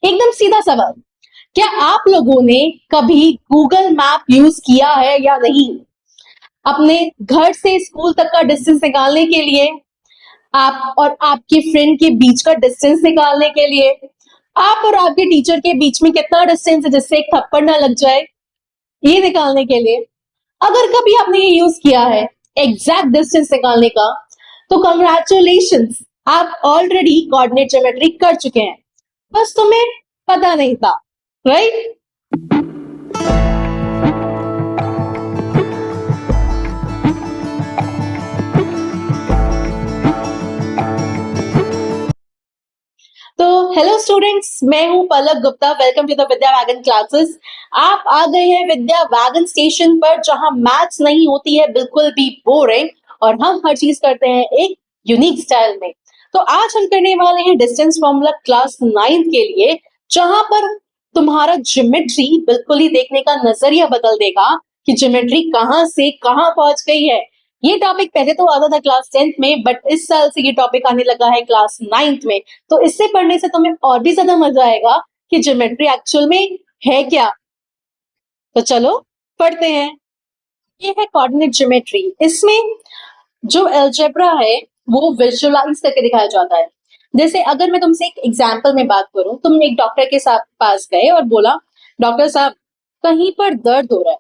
एकदम सीधा सवाल, क्या आप लोगों ने कभी गूगल मैप यूज किया है या नहीं? अपने घर से स्कूल तक का डिस्टेंस निकालने के लिए, आप और आपके फ्रेंड के बीच का डिस्टेंस निकालने के लिए, आप और आपके टीचर के बीच में कितना डिस्टेंस है जिससे एक थप्पड़ ना लग जाए, ये निकालने के लिए अगर कभी आपने ये यूज किया है एग्जैक्ट डिस्टेंस निकालने का, तो कंग्रेचुलेशंस, आप ऑलरेडी कोऑर्डिनेट ज्योमेट्री कर चुके हैं, बस तुम्हें पता नहीं था, राइट? तो हेलो स्टूडेंट्स, मैं हूं Palak Gupta. Welcome to the Vidya Wagon classes. आप आ गए हैं विद्या वैगन स्टेशन पर, जहां मैथ्स नहीं होती है बिल्कुल भी बोरिंग और हम हर चीज करते हैं एक यूनिक स्टाइल में। तो आज हम करने वाले हैं डिस्टेंस फॉर्मूला क्लास 9 के लिए, जहां पर तुम्हारा ज्योमेट्री बिल्कुल ही देखने का नजरिया बदल देगा कि ज्योमेट्री कहां से कहां पहुंच गई है। ये टॉपिक पहले तो आता था क्लास 10th में, बट इस साल से ये टॉपिक आने लगा है क्लास 9th में। तो इससे पढ़ने से तुम्हें और भी ज्यादा मजा आएगा कि ज्योमेट्री एक्चुअल में है क्या। तो चलो पढ़ते हैं। ये है कोऑर्डिनेट ज्योमेट्री। इसमें जो अलजेब्रा है वो विजुअलाइज करके दिखाया जाता है। जैसे अगर मैं तुमसे एक एग्जाम्पल में बात करूं, तुम एक डॉक्टर के साथ पास गए और बोला, डॉक्टर साहब कहीं पर दर्द हो रहा है।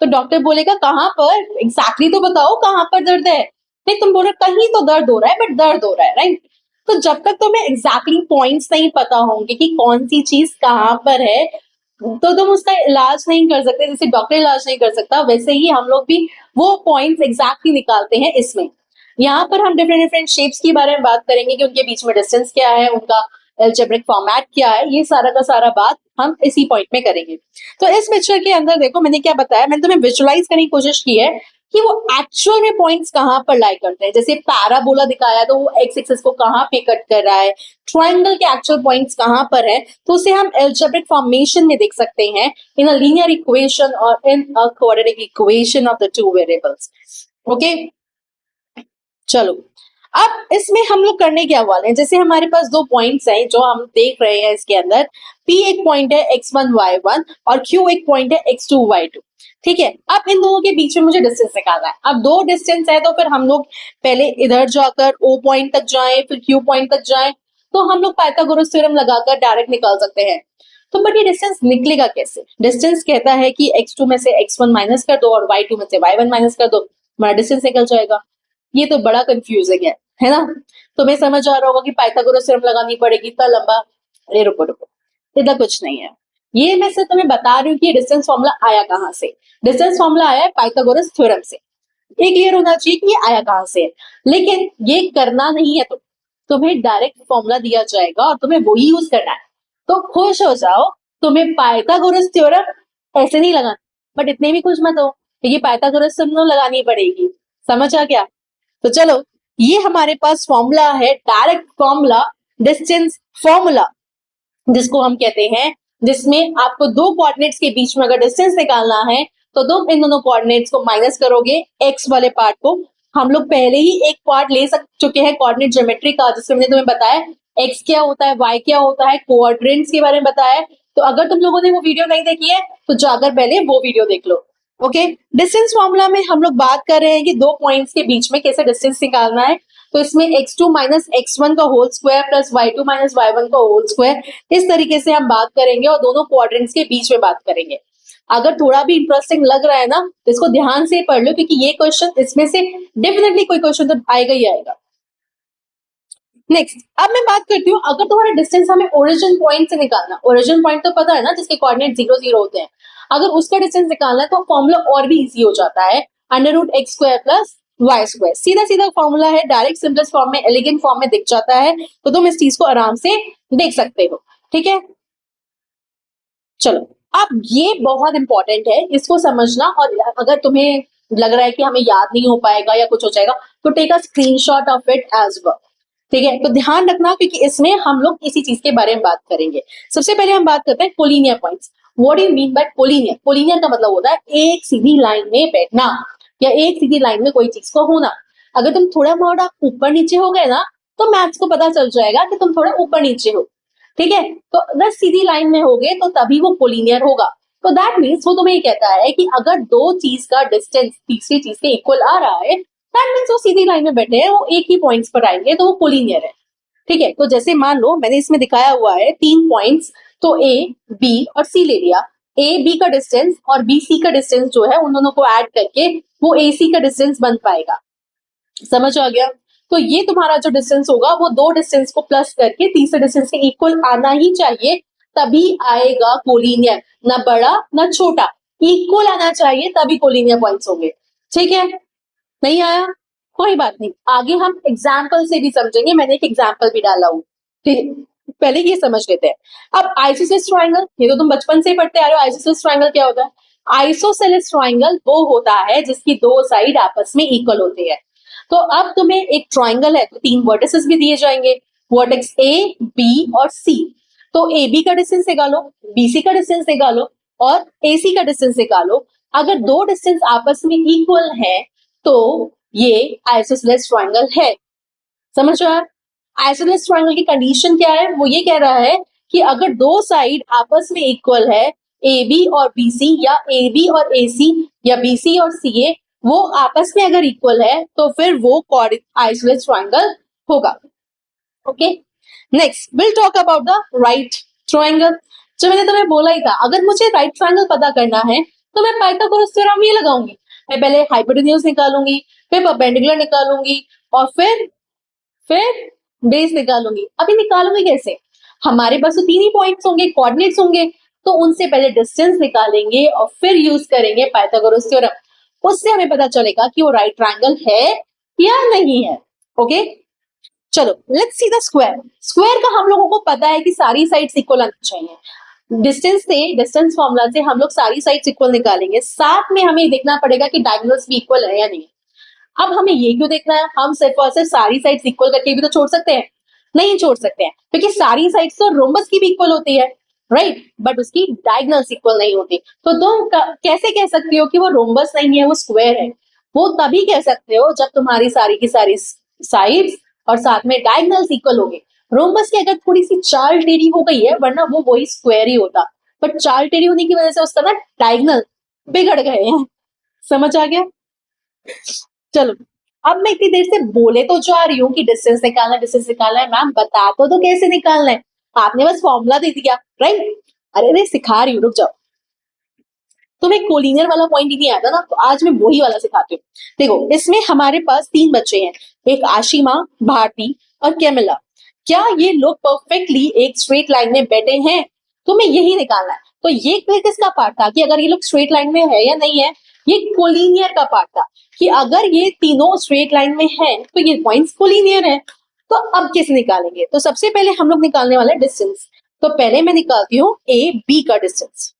तो डॉक्टर बोलेगा कहां पर, एग्जैक्टली तो बताओ कहां पर दर्द है। नहीं, तुम बोल रहे कहीं तो दर्द हो रहा है, बट दर्द हो रहा है, राइट? तो जब तक तुम्हें एग्जैक्टली पॉइंट्स नहीं पता होंगे कि कौन सी चीज कहां पर है, तो तुम उसका इलाज नहीं कर सकते। जैसे डॉक्टर इलाज नहीं कर सकता, वैसे ही हम लोग भी वो पॉइंट्स एग्जैक्टली निकालते हैं इसमें। यहाँ पर हम डिफरेंट डिफरेंट शेप्स के बारे में बात करेंगे कि उनके बीच में डिस्टेंस क्या है, उनका अलजेब्रिक फॉर्मेट क्या है, ये सारा का सारा बात हम इसी पॉइंट में करेंगे। तो इस पिक्चर के अंदर देखो, मैंने क्या बताया, मैंने तुम्हें विजुअलाइज करने की कोशिश की है कि वो एक्चुअल में पॉइंट्स कहां पर लाई करते हैं। जैसे पैराबोला दिखाया तो वो एक्स एक्सिस को कहां पे कट कर रहा है, ट्रायंगल के एक्चुअल पॉइंट्स कहां पर है, तो उसे हम अलजेब्रिक फॉर्मेशन में देख सकते हैं, इन अ लीनियर इक्वेशन और in a quadratic equation of the two variables. Okay, चलो अब इसमें हम लोग करने क्या वाले हैं। जैसे हमारे पास दो पॉइंट्स हैं जो हम देख रहे हैं इसके अंदर, P एक पॉइंट है x1 y1 और Q एक पॉइंट है x2 y2। ठीक है, अब इन दोनों के बीच में मुझे डिस्टेंस निकालना है। अब दो डिस्टेंस है तो फिर हम लोग पहले इधर जाकर O पॉइंट तक जाएं, फिर Q पॉइंट तक जाएं, तो हम लोग पाइथागोरस थ्योरम लगाकर डायरेक्ट निकाल सकते हैं। तो बट ये डिस्टेंस निकलेगा कैसे? डिस्टेंस कहता है कि x2 में से x1 माइनस कर दो और y2 में से y1 माइनस कर दो, हमारा डिस्टेंस निकल जाएगा। ये तो बड़ा कंफ्यूजिंग है ना? तुम्हें समझ आ रहा होगा कि पाइथागोरस थ्योरम लगानी पड़ेगी, इतना लंबा। अरे रुको रुको, इतना कुछ नहीं है। ये मैं सिर्फ तुम्हें बता रही हूँ कि डिस्टेंस फॉर्मूला आया कहां से। डिस्टेंस फॉर्मूला आया है पाइथागोरस थ्योरम से। ये क्लियर होना चाहिए कि ये आया कहां से है। लेकिन ये करना नहीं है, तो तुम्हें डायरेक्ट फॉर्मूला दिया जाएगा और तुम्हें वही यूज करना है। तो खुश हो जाओ, तुम्हें पाइथागोरस थ्योरम ऐसे नहीं लगाना, बट इतने भी खुश मत हो, ये पाइथागोरस थ्योरम लगानी पड़ेगी। समझ आ गया? तो चलो, ये हमारे पास फॉर्मूला है, डायरेक्ट फॉर्मूला, डिस्टेंस फॉर्मूला, जिसको हम कहते हैं, जिसमें आपको दो कोऑर्डिनेट्स के बीच में अगर डिस्टेंस निकालना है तो तुम इन दोनों कोऑर्डिनेट्स को माइनस करोगे एक्स वाले पार्ट को। हम लोग पहले ही एक पार्ट ले चुके हैं कोऑर्डिनेट ज्योमेट्री का, जिसमें मैंने तुम्हें बताया एक्स क्या होता है, वाई क्या होता है, कोऑर्डिनेट्स के बारे में बताया। तो अगर तुम लोगों ने वो वीडियो नहीं देखी है तो जाकर पहले वो वीडियो देख लो। ओके, डिस्टेंस फॉर्मूला में हम लोग बात कर रहे हैं कि दो पॉइंट्स के बीच में कैसे डिस्टेंस निकालना है। तो इसमें x2 माइनस x1 का whole square plus y2 minus y1 का होल स्क्वायर, इस तरीके से हम बात करेंगे और दोनों क्वाड्रेंट्स के बीच में बात करेंगे। अगर थोड़ा भी इंटरेस्टिंग लग रहा है ना, तो इसको ध्यान से पढ़ लो, क्योंकि ये क्वेश्चन, इसमें से डेफिनेटली कोई क्वेश्चन तो आएगा ही आएगा। नेक्स्ट, अब मैं बात करती हूँ, अगर तुम्हारा डिस्टेंस हमें ओरिजिन पॉइंट से निकालना, ओरिजिन पॉइंट तो पता है ना, जिसके कोऑर्डिनेट 0 0 होते हैं, अगर उसका डिस्टेंस निकालना है तो फॉर्मूला और भी इजी हो जाता है, under root x square plus y square. सीधा सीधा फॉर्मूला है, डायरेक्ट सिंपलेस्ट फॉर्म में, एलिगेंट फॉर्म में दिख जाता है, तो तुम इस चीज को आराम से देख सकते हो। ठीक है, चलो अब ये बहुत इंपॉर्टेंट है, इसको समझना। और अगर तुम्हें लग रहा है कि हमें याद नहीं हो पाएगा या कुछ हो जाएगा, तो take a screenshot of it as well. ठीक है, तो ध्यान रखना, क्योंकि इसमें हम लोग इसी चीज के बारे में बात करेंगे। सबसे पहले हम बात करते हैं collinear points. What do you mean by collinear? Collinear का मतलब होता है एक सीधी लाइन में बैठना या एक सीधी लाइन में कोई चीज को होना। अगर तुम थोड़ा मोड़ा ऊपर नीचे हो गए ना, तो मैथ्स को पता चल जाएगा कि तुम थोड़ा ऊपर नीचे हो। ठीक है, तो अगर सीधी लाइन में होगे तो तभी वो कोलिनियर होगा। तो दैट मीन्स वो तुम्हें ये कहता है कि अगर दो चीज का डिस्टेंस तीसरी चीज के इक्वल आ रहा है, दैट मीन्स वो सीधी लाइन में बैठे हैं, वो एक ही पॉइंट्स पर आएंगे, तो वो कोलिनियर है। ठीक है, तो जैसे मान लो मैंने इसमें दिखाया हुआ है 3 पॉइंट्स, तो ए, बी और सी ले लिया। ए बी का डिस्टेंस और बी सी का डिस्टेंस जो है उन दोनों को ऐड करके वो ए सी का डिस्टेंस बन पाएगा। समझ आ गया? तो ये तुम्हारा जो डिस्टेंस होगा वो दो डिस्टेंस को प्लस करके तीसरे डिस्टेंस के इक्वल आना ही चाहिए, तभी आएगा कोलिनियर। ना बड़ा ना छोटा, इक्वल आना चाहिए तभी कोलिनियर पॉइंट्स होंगे। ठीक है, नहीं आया कोई बात नहीं, आगे हम एग्जाम्पल से भी समझेंगे। मैंने एक एग्जाम्पल भी डाला हूं, ठीक, पहले ये समझ लेते हैं। अब आइसोसेलेस ट्रायंगल, ये तो तुम बचपन से ही पढ़ते आ रहे हो। आइसोसेलेस ट्रायंगल क्या होता है? आइसोसेलेस ट्रायंगल वो होता है जिसकी दो साइड आपस में इक्वल होती है। तो अब तुम्हें एक ट्रायंगल है तो 3 वर्टिसेस भी दिए जाएंगे, वर्टेक्स ए, बी और सी। तो ए बी का डिस्टेंस निकालो, बी सी का डिस्टेंस निकालो और ए सी का डिस्टेंस निकालो। अगर दो डिस्टेंस आपस में इक्वल है तो ये आइसोसेलेस ट्रायंगल है। समझ रहे हो? आइसोसेलेस ट्रायंगल की कंडीशन क्या है? वो ये कह रहा है कि अगर दो साइड आपस में इक्वल है, ए बी और बी सी या ए बी और ए सी या बी सी और सी ए, वो आपस में अगर इक्वल है तो फिर वो आइसोसेलेस ट्रायंगल होगा। Okay, next will talk about the right triangle. जो मैंने तुम्हें बोला ही था, अगर मुझे राइट ट्रायंगल पता करना है तो मैं पाइथागोरस थ्योरम ही लगाऊंगी। मैं पहले हाइपोटेन्यूज निकालूंगी, फिर परपेंडिकुलर निकालूंगी और फिर बेस निकालूंगी। अभी निकालूंगी कैसे? हमारे पास तो 3 ही पॉइंट्स होंगे, कोऑर्डिनेट्स होंगे, तो उनसे पहले डिस्टेंस निकालेंगे और फिर यूज करेंगे पाइथागोरस थ्योरम। उससे हमें पता चलेगा कि वो राइट ट्रायंगल है या नहीं है। ओके, चलो let's see the square. Square का हम लोगों को पता है कि सारी साइड्स इक्वल आनी चाहिए। डिस्टेंस फॉर्मूला से हम लोग सारी साइड्स इक्वल निकालेंगे, साथ में हमें देखना पड़ेगा कि डायगोनल्स भी इक्वल है या नहीं। अब हमें ये क्यों देखना है? हम सिर्फ और सिर्फ सारी साइड्स इक्वल करके भी तो छोड़ सकते हैं। नहीं छोड़ सकते हैं, क्योंकि सारी साइड्स तो रोम्बस की भी इक्वल होती है, राइट, बट उसकी डायगोनल्स इक्वल नहीं होती। तो तुम कैसे कह सकती हो कि वो रोम्बस नहीं है, वो स्क्वायर है? वो तभी कह सकते हो जब तुम्हारी सारी की सारी साइड्स और साथ में डायगोनल्स इक्वल हो गए। रोम्बस की अगर थोड़ी सी चाल टेढ़ी हो गई है, वरना वो वही स्क्वायर ही होता, बट चाल टेढ़ी होने की वजह से उसका ना डायगोनल बिगड़ गए हैं। समझ आ गया? चलो, अब मैं इतनी देर से बोले तो जा रही हूँ कि डिस्टेंस निकालना है। मैम बता तो कैसे निकालना है, आपने बस फॉर्मूला दे दिया, राइट? अरे सिखा रही हूँ, रुक जाओ। तुम्हें कोलिनियर वाला पॉइंट ही नहीं आता ना, तो आज मैं वही वाला सिखाती हूँ। देखो, इसमें हमारे पास 3 बच्चे हैं, एक आशिमा, भारती और कैमिला। क्या ये लोग परफेक्टली एक स्ट्रेट लाइन में बैठे हैं? तुम्हें यही निकालना है। तो ये किसका पार्ट था कि अगर ये लोग स्ट्रेट लाइन में है या नहीं है? ये कोलिनियर का पार्ट था कि अगर ये तीनों स्ट्रेट लाइन में है तो ये पॉइंट्स कोलिनियर है। तो अब कैसे निकालेंगे? तो सबसे पहले हम लोग निकालने वाले डिस्टेंस। तो पहले मैं निकालती हूँ ए बी का डिस्टेंस।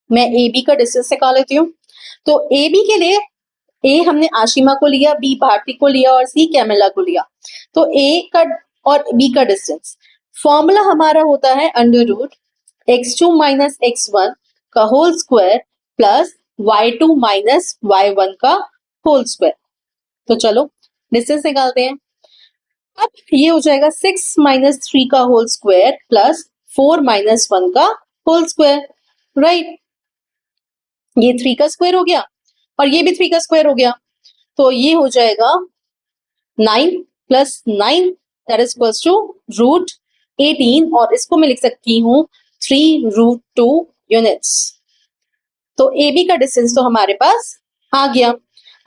मैं ए बी का डिस्टेंस निकाल लेती हूँ। तो ए बी के लिए ए हमने आशिमा को लिया, बी भारती को लिया और सी कैमिला को लिया। तो ए का और बी का डिस्टेंस, फॉर्मूला हमारा होता है under root x2 minus x1 का whole square plus y2 minus y1 का होल स्क्वायर। तो चलो डिस्टेंस निकालते हैं। अब ये हो जाएगा 6 माइनस 3 का होल स्क्वायर प्लस 4 माइनस 1 का होल स्क्वायर, राइट। ये 3 का स्क्वायर हो गया और ये भी 3 का स्क्वायर हो गया, तो ये हो जाएगा 9 plus 9 that is equals to root 18 और इसको मैं लिख सकती हूँ 3 रूट 2 यूनिट्स। तो ए बी का डिस्टेंस तो हमारे पास आ गया।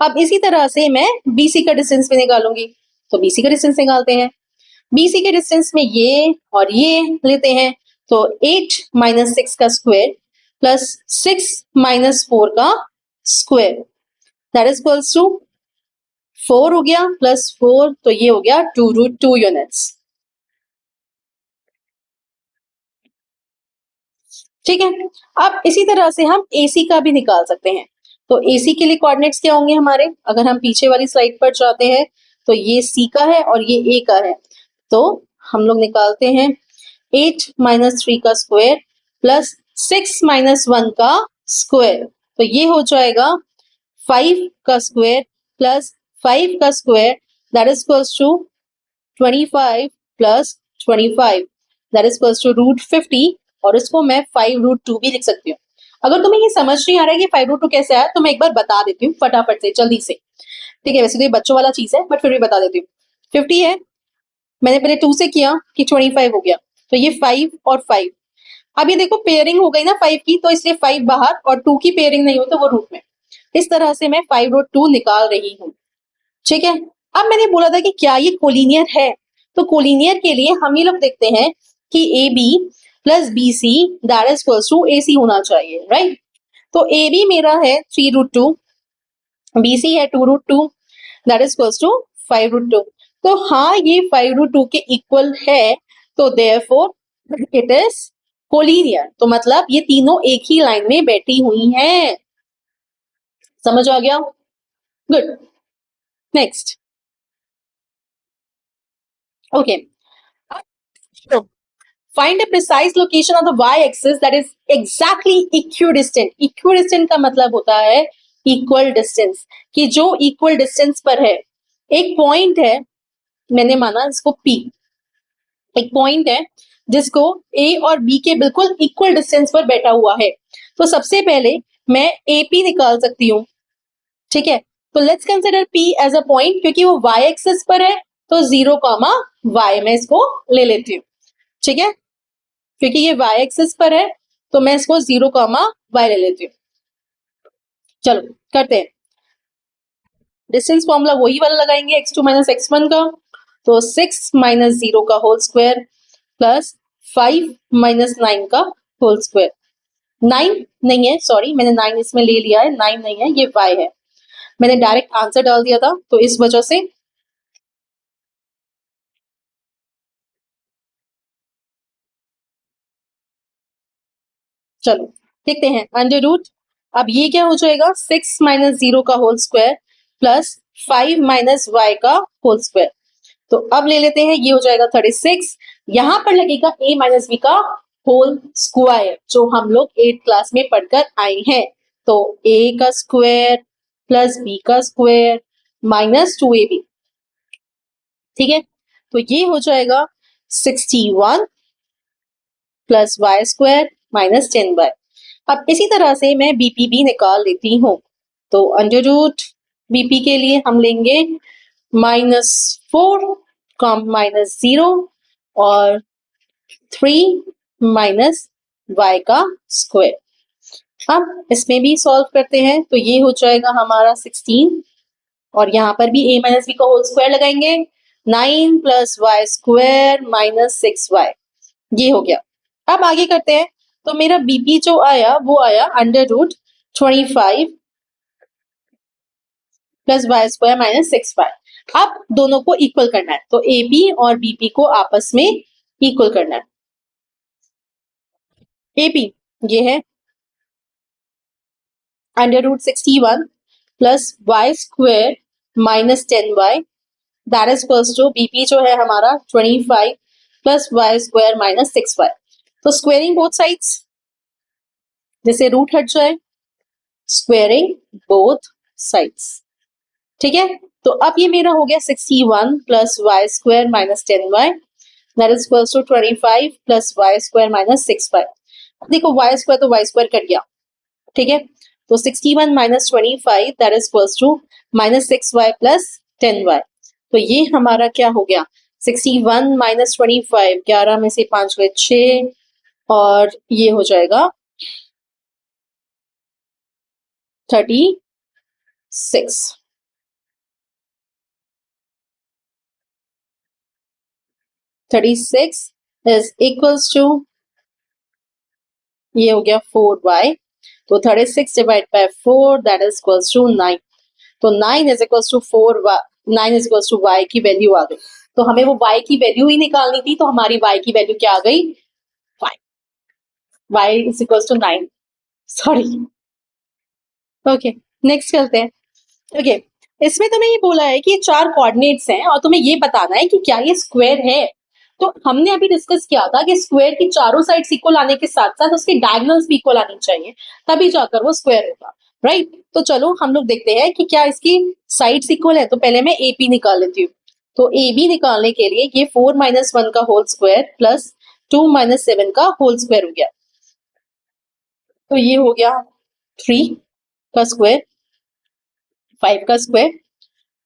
अब इसी तरह से मैं बीसी का डिस्टेंस भी निकालूंगी। तो बीसी का डिस्टेंस निकालते हैं। बीसी के डिस्टेंस में ये और ये लेते हैं, तो 8 माइनस 6 का स्क्वायर प्लस 6 माइनस 4 का square that is equals to 4 हो गया प्लस 4, तो ये हो गया 2 रूट 2 यूनिट्स। ठीक है, अब इसी तरह से हम AC का भी निकाल सकते हैं। तो AC के लिए कोऑर्डिनेट्स क्या होंगे हमारे? अगर हम पीछे वाली स्लाइड पर जाते हैं तो ये C का है और ये A का है। तो हम लोग निकालते हैं 8 माइनस 3 का स्क्वायर प्लस 6 माइनस 1 का स्क्वायर, तो ये हो जाएगा 5 का स्क्वायर प्लस 5 का square that is equals to 25 plus 25 that is equals to root 50 और इसको मैं 5 रूट 2 भी लिख सकती हूँ। अगर तुम्हें ये समझ नहीं आ रहा है कि 5 रूट 2 कैसे आया तो मैं एक बार बता देती हूँ फटाफट से जल्दी से। ठीक है, वैसे तो ये बच्चों वाला चीज है बट फिर भी बता देती हूँ। 50 है, मैंने पहले 2 से किया कि 25 हो गया, तो ये 5 और 5। अब ये देखो पेयरिंग हो गई ना 5 की, तो इसलिए 5 बाहर और 2 की पेयरिंग नहीं हो तो वो रूट में। इस तरह से मैं 5 रूट 2 निकाल रही हूँ। ठीक है, अब मैंने बोला था कि क्या ये कोलिनियर है, तो कोलिनियर के लिए हम ये लोग देखते हैं कि A B plus B C that is equals to A C होना चाहिए, राइट। तो ए बी मेरा है 3 रूट 2, बी सी है 2 root 2 that is equals to 5 root 2। तो हाँ ये 5 रूट 2 के इक्वल है, तो देयरफॉर इट इज कोलिनियर। तो मतलब ये तीनों एक ही लाइन में बैठी हुई हैं। समझ आ गया? Good. Next. Okay, find a precise location on the y-axis that is exactly equidistant। equidistant का मतलब होता है equal distance, कि जो equal distance पर है। एक पॉइंट है, मैंने माना इसको P, एक पॉइंट है जिसको A और B के बिल्कुल इक्वल डिस्टेंस पर बैठा हुआ है। तो सबसे पहले मैं AP निकाल सकती हूँ। ठीक है, तो let's consider P as a point, क्योंकि वो y एक्सिस पर है तो 0, y मैं इसको ले लेती हूँ। ठीक है, क्योंकि ये y एक्सिस पर है तो मैं इसको 0, y ले लेती हूँ। चलो करते हैं। डिस्टेंस फॉर्मूला वही वाला लगाएंगे x2 माइनस x1 का, तो 6 माइनस 0 का होल स्क्वायर प्लस 5 माइनस 9 का होल स्क्वायर। 9 नहीं है, सॉरी मैंने 9 इसमें ले लिया है, 9 नहीं है, ये y है। मैंने डायरेक्ट आंसर डाल दिया था तो इस वजह से। चलो देखते हैं अंडर रूट। अब ये क्या हो जाएगा, 6 माइनस 0 का whole square plus 5 minus y का होल स्क्वायर। तो अब ले लेते हैं, ये हो जाएगा 36। यहां पर लगेगा a माइनस बी का होल स्क्वायर, जो हम लोग 8th क्लास में पढ़कर आए हैं। तो a का स्क्वायर प्लस b का स्क्वायर माइनस 2ab। ठीक है, तो ये हो जाएगा 61 plus y square minus 10y। अब इसी तरह से मैं बीपी भी निकाल लेती हूँ। तो अंडर रूट बीपी के लिए हम लेंगे -4 कॉम -0 और 3 माइनस y का स्क्वायर। अब इसमें भी सॉल्व करते हैं, तो ये हो जाएगा हमारा 16 और यहाँ पर भी a माइनस बी का होल स्क्वायर लगाएंगे, 9 plus y square minus 6y। ये हो गया। अब आगे करते हैं, तो मेरा बीपी जो आया वो आया under root 25 plus y square minus 6y। अब दोनों को इक्वल करना है, तो एपी और बीपी को आपस में इक्वल करना है। एपी ये है under root 61 plus y square minus 10y that is equals to BP जो है हमारा 25 plus y square minus 6y। तो स्क्वेयरिंग बोथ साइड्स, जैसे रूट हट जाए, स्क्वेयरिंग बोथ साइड्स। ठीक है, तो अब ये मेरा हो गया 61 plus y square minus 10y that is equals to 25 plus y square minus 6y। देखो वाई स्क्वायर तो वाई स्क्वायर कट गया। ठीक है, तो 61 minus 25 that is equals to minus 6y plus 10y। तो ये हमारा क्या हो गया, 61 माइनस 25, 11 में से 5 गए 6 और ये हो जाएगा 36। Thirty six is equals to, ये हो गया 4y। तो 36 divide by 4 that is equals to 9। तो 9 is equals to 4, 9 is equals to y की वैल्यू आ गई। तो हमें वो y की वैल्यू ही निकालनी थी, तो हमारी y की वैल्यू क्या आ गई, 5। y is equals to 9, sorry. Okay next करते हैं। ओके इसमें तुम्हें ये बोला है कि ये 4 कोऑर्डिनेट्स हैं और तुम्हें ये बताना है कि क्या ये स्क्वायर है। तो हमने अभी डिस्कस किया था कि स्क्वायर की चारों साइड्स इक्वल आने के साथ साथ उसके डायगोनल्स भी इक्वल आनी चाहिए, तभी जाकर वो स्क्वायर होगा। राइट। तो चलो हम लोग देखते हैं कि क्या इसकी साइड्स इक्वल है। तो पहले मैं एपी निकाल लेती हूँ। तो ए बी निकालने के लिए ये 4 माइनस 1 का होल स्क्वायर प्लस 2 माइनस 7 का होल स्क्वायर हो गया। तो ये हो गया 3 का स्क्वायर, 5 का स्क्वायर,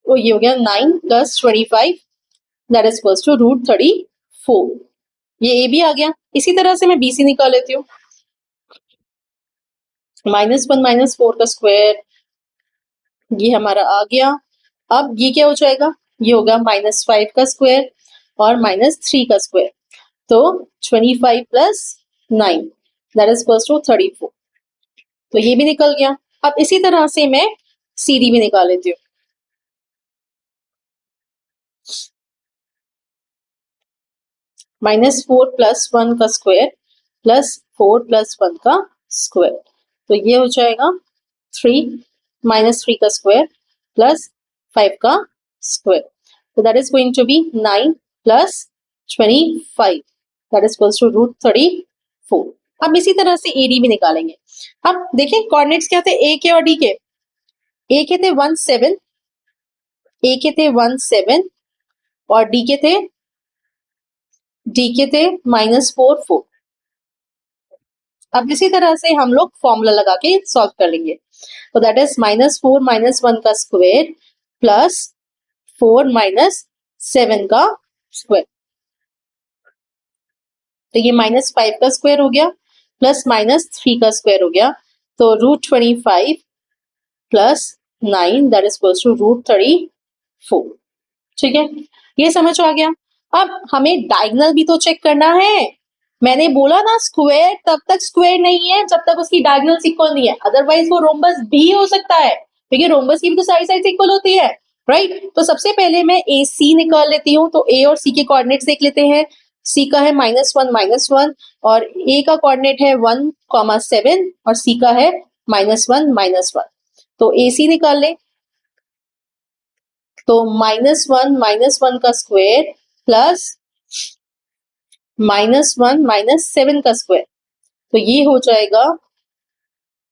तो ये हो गया 9 plus 25 that is equals to root 34। ये ए बी आ गया। इसी तरह से मैं बी सी निकाल लेती हूँ। -1 माइनस 4 का स्क्वायर, ये हमारा आ गया। अब ये क्या हो जाएगा, ये होगा -5 का स्क्वायर और -3 का स्क्वायर, तो 25 plus 9 that is equals to 34। तो ये भी निकल गया। अब इसी तरह से मैं सी डी भी निकाल लेती हूँ। -4 प्लस 1 का स्क्वायर प्लस 4 प्लस 1 का स्क्वायर, तो ये हो जाएगा 3 -3 का स्क्वायर प्लस 5 का स्क्वायर, तो that is going to be 9 plus 25 that is equals to root 34। अब इसी तरह से एडी भी निकालेंगे। अब देखें कोऑर्डिनेट्स क्या थे ए के और डी के। ए के थे 1 7, ए के थे 1 7 और डी के थे -4 4। अब इसी तरह से हम लोग फॉर्मूला लगा के सॉल्व कर लेंगे। तो दैट इज -4 माइनस 1 का स्क्वायर प्लस 4 माइनस 7 का स्क्वायर, तो ये -5 का स्क्वायर हो गया प्लस -3 का स्क्वायर हो गया, तो root 25 plus 9 that is equals to root 34। ठीक है, ये समझ आ गया। अब हमें डायगोनल भी तो चेक करना है। मैंने बोला ना स्क्वायर तब तक स्क्वायर नहीं है जब तक उसकी डायगोनल्स इक्वल नहीं है, अदरवाइज वो रोम्बस भी हो सकता है, क्योंकि रोम्बस की भी तो सारी साइड्स इक्वल होती है, राइट। तो सबसे पहले मैं ए सी निकाल लेती हूँ। तो ए और सी के कोऑर्डिनेट्स देख लेते हैं। सी का है -1 और ए का कोऑर्डिनेट है 1, 7 और सी का है -1, तो ए सी निकाल ले। तो -1 का स्क्वायर प्लस -1 - 7 का स्क्वायर, तो ये हो जाएगा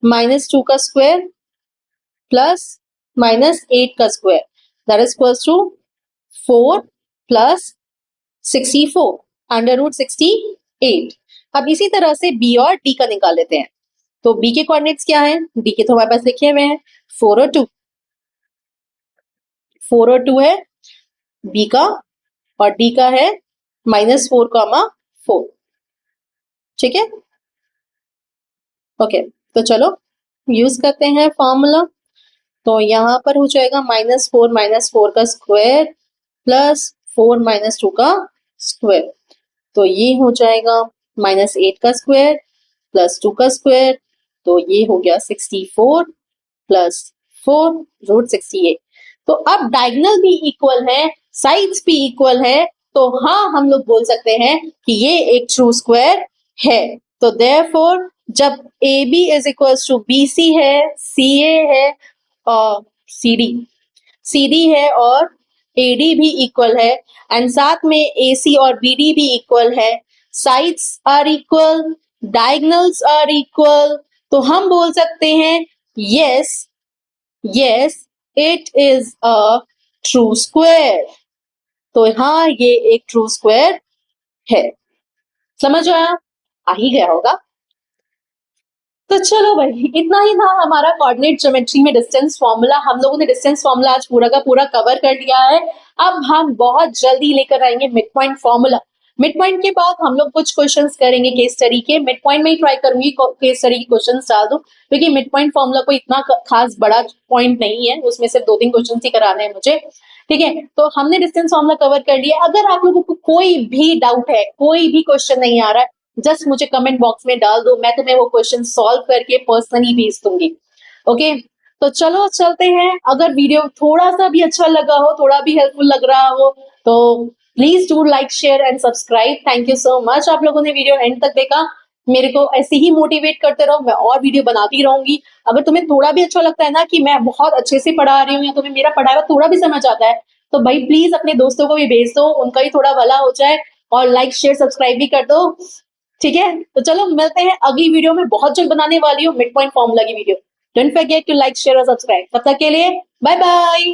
-2 का स्क्वायर प्लस -8 का square that is equals to 4 plus 64 under root 68। अब इसी तरह से बी और डी का निकाल लेते हैं। तो बी के कोऑर्डिनेट्स क्या हैं, डी के तो हमारे पास लिखे हुए हैं 4 और 2, 4 और 2 है बी का और डी का है -4, 4। ठीक है, ओके। तो चलो यूज करते हैं फॉर्मूला। तो यहाँ पर हो जाएगा -4 का स्क्वायर प्लस 4 -2 का स्क्वायर, तो ये हो जाएगा -8 का स्क्वायर प्लस 2 का स्क्वायर, तो ये हो गया 64 प्लस 4 रूट 68। तो अब डायगोनल भी इक्वल है, साइड्स भी इक्वल है, तो हाँ हम लोग बोल सकते हैं कि ये एक ट्रू स्क्वायर है। तो देयरफॉर जब A B is equals to B C है, सी ए है और सी डी है और ए डी भी इक्वल है, एंड साथ में ए सी और बी डी भी इक्वल है, sides are equal, diagonals are equal, तो हम बोल सकते हैं yes yes it is a true square. तो हाँ ये एक ट्रू स्क्वायर है। समझ आया, आ ही गया होगा। तो चलो भाई इतना ही था हमारा कोऑर्डिनेट ज्योमेट्री में डिस्टेंस फॉर्मूला। हम लोगों ने डिस्टेंस फॉर्मूला आज पूरा का पूरा कवर कर लिया है। अब हम बहुत जल्दी लेकर आएंगे mid point formula. Mid point के बाद हम लोग कुछ क्वेश्चंस करेंगे केस स्टडी के। मिड पॉइंट में ही ट्राई करूंगी केस स्टडी के क्वेश्चंस डाल दूं, क्योंकि मिड पॉइंट फॉर्मूला कोई इतना खास बड़ा पॉइंट नहीं है, उसमें सिर्फ 2-3 क्वेश्चन ही कराने हैं मुझे। ठीक है, तो हमने डिस्टेंस फॉर्मूला कवर कर लिया। अगर आप लोगों को कोई भी डाउट है, कोई भी क्वेश्चन नहीं आ रहा है, जस्ट मुझे कमेंट बॉक्स में डाल दो, मैं तुम्हें वो क्वेश्चन सॉल्व करके पर्सनली भेज दूंगी। ओके, तो चलो चलते हैं। अगर वीडियो थोड़ा सा भी अच्छा लगा हो, थोड़ा भी हेल्पफुल लग रहा हो, तो please do like share and subscribe. Thank you so much, आप लोगों ने वीडियो एंड तक देखा। मेरे को ऐसे ही मोटिवेट करते रहो, मैं और वीडियो बनाती रहूंगी। अगर तुम्हें थोड़ा भी अच्छा लगता है ना कि मैं बहुत अच्छे से पढ़ा रही हूँ या तुम्हें मेरा पढ़ाया हुआ थोड़ा भी समझ आता है, तो भाई प्लीज अपने दोस्तों को भी भेज दो, उनका भी थोड़ा भला हो जाए, और लाइक शेयर सब्सक्राइब भी कर दो। ठीक है, तो चलो मिलते हैं अगली वीडियो में। बहुत जल्द बनाने वाली हूँ मिड पॉइंट फॉर्मूला की video. Don't forget to like share और सब्सक्राइब। तब तक के लिए बाय बाय।